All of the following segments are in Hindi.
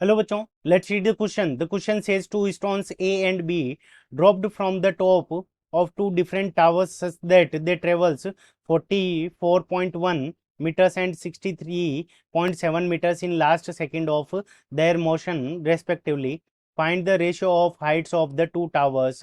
Hello bachon, let's read the question. The question says two stones A and B dropped from the top of two different towers such that they travels 44.1 meters and 63.7 meters in last second of their motion respectively. Find the ratio of heights of the two towers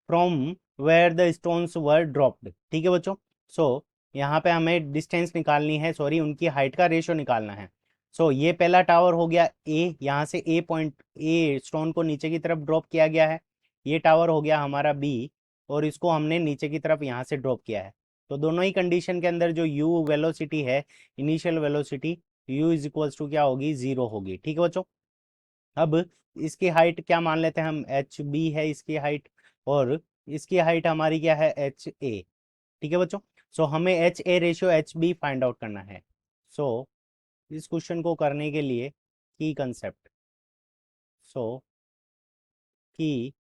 from where the stones were dropped. ठीक है बच्चों. So यहाँ पे हमें डिस्टेंस निकालनी है, सॉरी उनकी हाइट का रेशियो निकालना है. सो ये पहला टावर हो गया ए, यहाँ से ए स्टोन को नीचे की तरफ ड्रॉप किया गया है. ये टावर हो गया हमारा बी और इसको हमने नीचे की तरफ यहाँ से ड्रॉप किया है. तो दोनों ही कंडीशन के अंदर जो यू वेलोसिटी है, initial velocity u is equals to क्या होगी, जीरो होगी. ठीक है बच्चों. अब इसकी हाइट क्या मान लेते हैं हम, एच बी है इसकी हाइट और इसकी हाइट हमारी क्या है, एच ए. ठीक है बच्चों. सो हमें H A ratio H B find out करना है. सो इस क्वेश्चन को करने के लिए की कंसेप्ट. सो की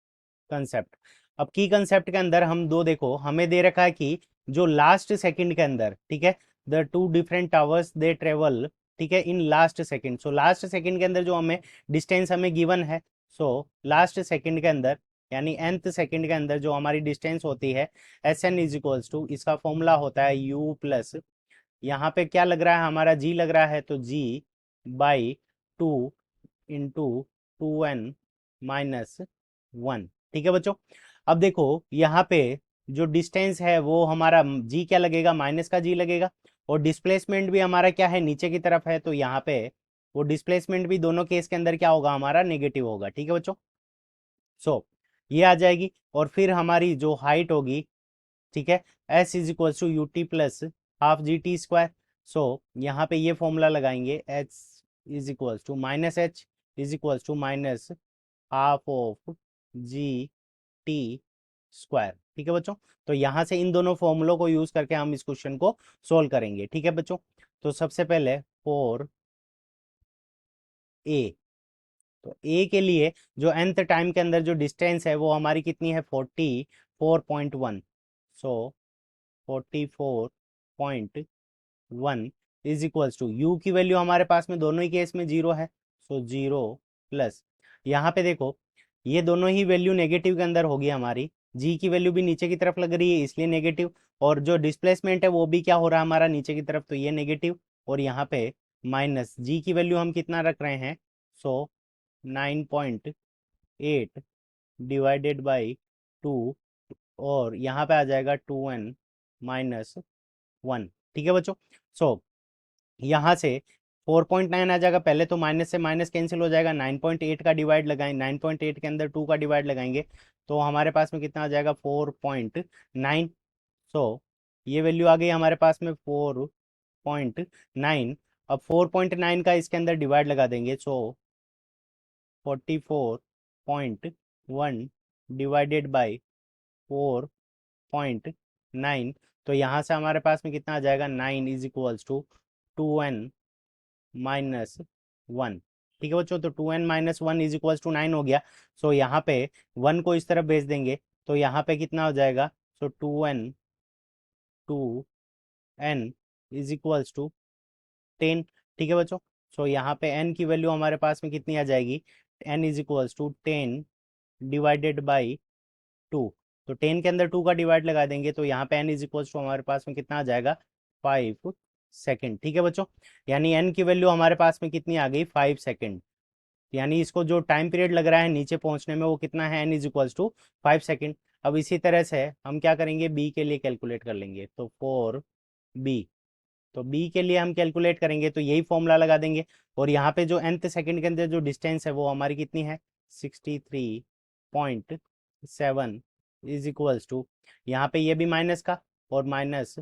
कंसेप्ट. अब की कंसेप्ट के अंदर हम दो, देखो हमें दे रखा है कि जो लास्ट सेकंड के अंदर, ठीक है, the two different towers they travel, ठीक है, in last second. So last second के अंदर जो हमें डिस्टेंस हमें गिवन है, सो लास्ट सेकंड के अंदर यानी nth सेकंड के अंदर जो हमारी डिस्टेंस होती है S N is equals to, इसका फॉर्मूला होता है u प्लस, यहाँ पे क्या लग रहा है हमारा, जी लग रहा है, तो G by two into two N minus one. ठीक है बच्चों. अब देखो यहाँ पे जो डिस्टेंस है वो हमारा जी क्या लगेगा, माइनस का जी लगेगा. और डिस्प्लेसमेंट भी हमारा क्या है, नीचे की तरफ है, तो यहाँ पे वो डिस्प्लेसमेंट भी दोनों केस के अंदर क्या होगा, हमारा नेगेटिव होगा. ठीक है बच्चों. सो ये आ जाएगी और फिर हमारी जो हाइट होगी, ठीक है, S is equal to U T plus half G T square. So यहाँ पे ये फॉर्मूला लगाएंगे, H is equal to minus H is equal to minus half of G T square. ठीक है बच्चों. तो यहाँ से इन दोनों फॉर्मूलों को यूज करके हम इस क्वेश्चन को सोल्व करेंगे. ठीक है बच्चों. तो सबसे पहले फॉर ए, तो ए के लिए जो nth टाइम के अंदर जो डिस्टेंस है वो हमारी कितनी है, 44.1. सो 44.1 इज इक्वल्स टू यू की वैल्यू हमारे पास में दोनों ही केस में जीरो है. सो जीरो प्लस, यहाँ पे देखो ये दोनों ही वैल्यू नेगेटिव के अंदर होगी हमारी, जी की वैल्यू भी नीचे की तरफ लग रही है इसलिए नेगेटिव, और जो डिस्प्लेसमेंट है वो भी क्या हो रहा है हमारा, नीचे की तरफ, तो ये नेगेटिव. और यहाँ पे माइनस जी की वैल्यू हम कितना रख रहे हैं, सो 9.8 डिवाइडेड बाई टू, और यहाँ पे आ जाएगा 2n-1. ठीक है बच्चों. सो यहाँ से 4.9 आ जाएगा, पहले तो माइनस से माइनस कैंसिल हो जाएगा, 9.8 का डिवाइड लगाएंगे, 9.8 के अंदर 2 का डिवाइड लगाएंगे तो हमारे पास में कितना आ जाएगा, 4.9. सो ये वैल्यू आ गई हमारे पास में 4.9. अब 4.9 का इसके अंदर डिवाइड लगा देंगे, सो 44.1 डिवाइडेड बाई 4.9. तो यहाँ से हमारे पास में कितना आ जाएगा, 9 इज इक्वल्स टू 2n-1. ठीक है बच्चों. तो 2n-1 इज इक्वल्स टू 9 हो गया. सो यहाँ पे 1 को इस तरफ भेज देंगे तो यहाँ पे कितना हो जाएगा, सो 2n इज इक्वल्स टू 10. ठीक है बच्चों. सो यहाँ पे n की वैल्यू हमारे पास में कितनी आ जाएगी, n is equals to 10 divided by 2. तो 10 के अंदर 2 का डिवाइड लगा देंगे तो यहाँ पे n इज इक्वल्स टू हमारे पास में कितना आ जाएगा, 5 सेकेंड. ठीक है बच्चों. यानी n की वैल्यू हमारे पास में कितनी आ गई, 5 सेकेंड. यानी इसको जो टाइम पीरियड लग रहा है नीचे पहुंचने में वो कितना है, n is equals to 5 second. अब इसी तरह से हम क्या करेंगे, b के लिए कैलकुलेट कर लेंगे. तो फॉर b, तो b के लिए हम कैलकुलेट करेंगे तो यही फॉर्मूला लगा देंगे. और यहाँ पे जो nth सेकंड के अंदर जो डिस्टेंस है वो हमारी कितनी है, 63.7 इज इक्वल्स टू, यहाँ पे ये भी माइनस का और माइनस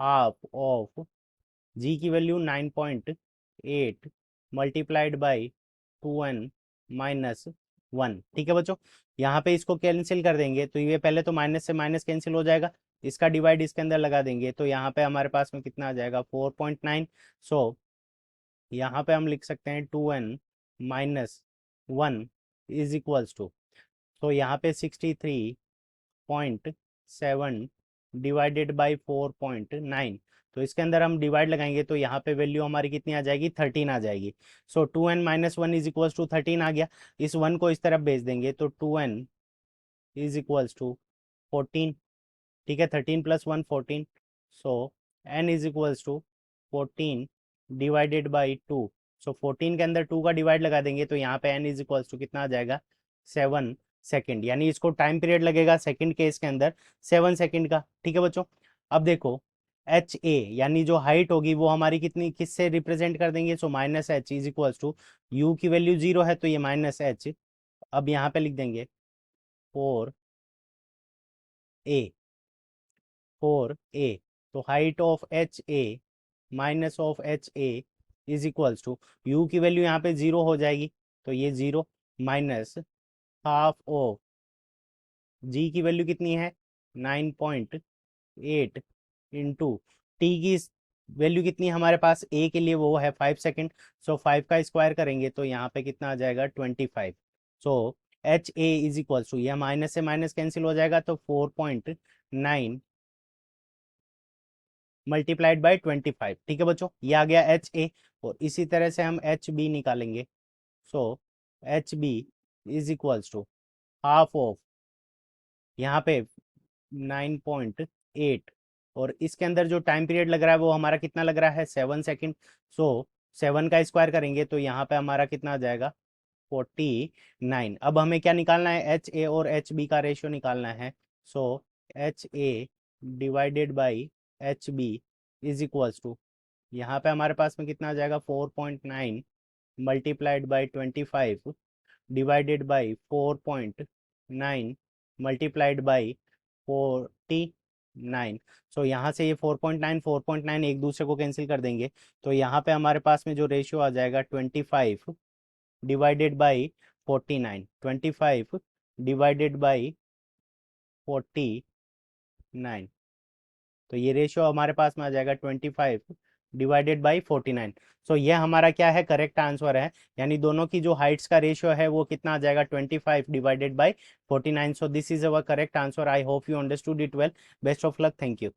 हाफ ऑफ जी की वैल्यू 9.8 मल्टीप्लाइड बाई 2n-1. ठीक है बच्चों. यहाँ पे इसको कैंसिल कर देंगे तो ये पहले तो माइनस से माइनस कैंसिल हो जाएगा, इसका डिवाइड इसके अंदर लगा देंगे तो यहाँ पे हमारे पास में कितना आ जाएगा, 4.9. सो यहाँ पे हम लिख सकते हैं 2n-1 इज इक्वल्स टू, तो यहाँ पे 63.7 डिवाइडेड बाई 4.9. तो इसके अंदर हम डिवाइड लगाएंगे तो यहाँ पे वैल्यू हमारी कितनी आ जाएगी, 13 आ जाएगी। सो 2n-1 इज इक्वल्स टू 13 आ गया। इस 1 को इस तरफ भेज देंगे तो 2n इज इक्वल्स टू 14। ठीक है, 13 + 1 14। So n is equals to 14 divided by 2। So 14 के अंदर 2 का डिवाइड लगा देंगे तो यहाँ पे n इज इक्वल्स टू कितना आ जाएगा, 7 सेकेंड। यानी इसको टाइम पीरियड लगेगा सेकेंड केस के अंदर 7 सेकेंड का। ठीक है बच्चों, अब देखो एच ए यानी जो हाइट होगी वो हमारी कितनी, किससे रिप्रेजेंट कर देंगे, so minus H is equals to, u की वैल्यू 0 है तो ये माइनस एच। अब यहाँ पे लिख देंगे 4a, 4a। तो height of H A minus of H A is equals to, u की वैल्यू यहाँ पे 0 हो जाएगी तो ये 0 माइनस हाफ ऑफ जी की वैल्यू कितनी है 9.8 इंटू टी की वैल्यू कितनी है हमारे पास ए के लिए, वो है 5 सेकेंड। सो 5 का स्क्वायर करेंगे तो यहाँ पे कितना आ जाएगा 25। So H A is equals to, यह माइनस से माइनस कैंसिल हो जाएगा तो 4.9 मल्टीप्लाइड बाई 25। ठीक है बच्चों, ये आ गया एच ए। और इसी तरह से हम एच बी निकालेंगे। So H B is equals to half of यहाँ पे 9.8 और इसके अंदर जो टाइम पीरियड लग रहा है वो हमारा कितना लग रहा है 7 सेकेंड। सो 7 का स्क्वायर करेंगे तो यहाँ पे हमारा कितना आ जाएगा 49। अब हमें क्या निकालना है, एच ए और एच बी का रेशियो निकालना है। So H A divided by H B is equals to, यहाँ पे हमारे पास में कितना आ जाएगा 4.9 multiplied by 25 divided by 4.9 multiplied by 49। So यहाँ से ये 4.9 एक दूसरे को कैंसिल कर देंगे तो यहाँ पे हमारे पास में जो रेशियो आ जाएगा 25 डिवाइडेड बाई 49, 25 डिवाइडेड बाई 49। तो ये रेशियो हमारे पास में आ जाएगा 25 डिवाइडेड बाई 49। सो ये हमारा क्या है, करेक्ट आंसर है। यानी दोनों की जो हाइट्स का रेशियो है वो कितना आ जाएगा 25 divided by 49। So this is our correct answer. I hope you understood it well. Best of luck, thank you.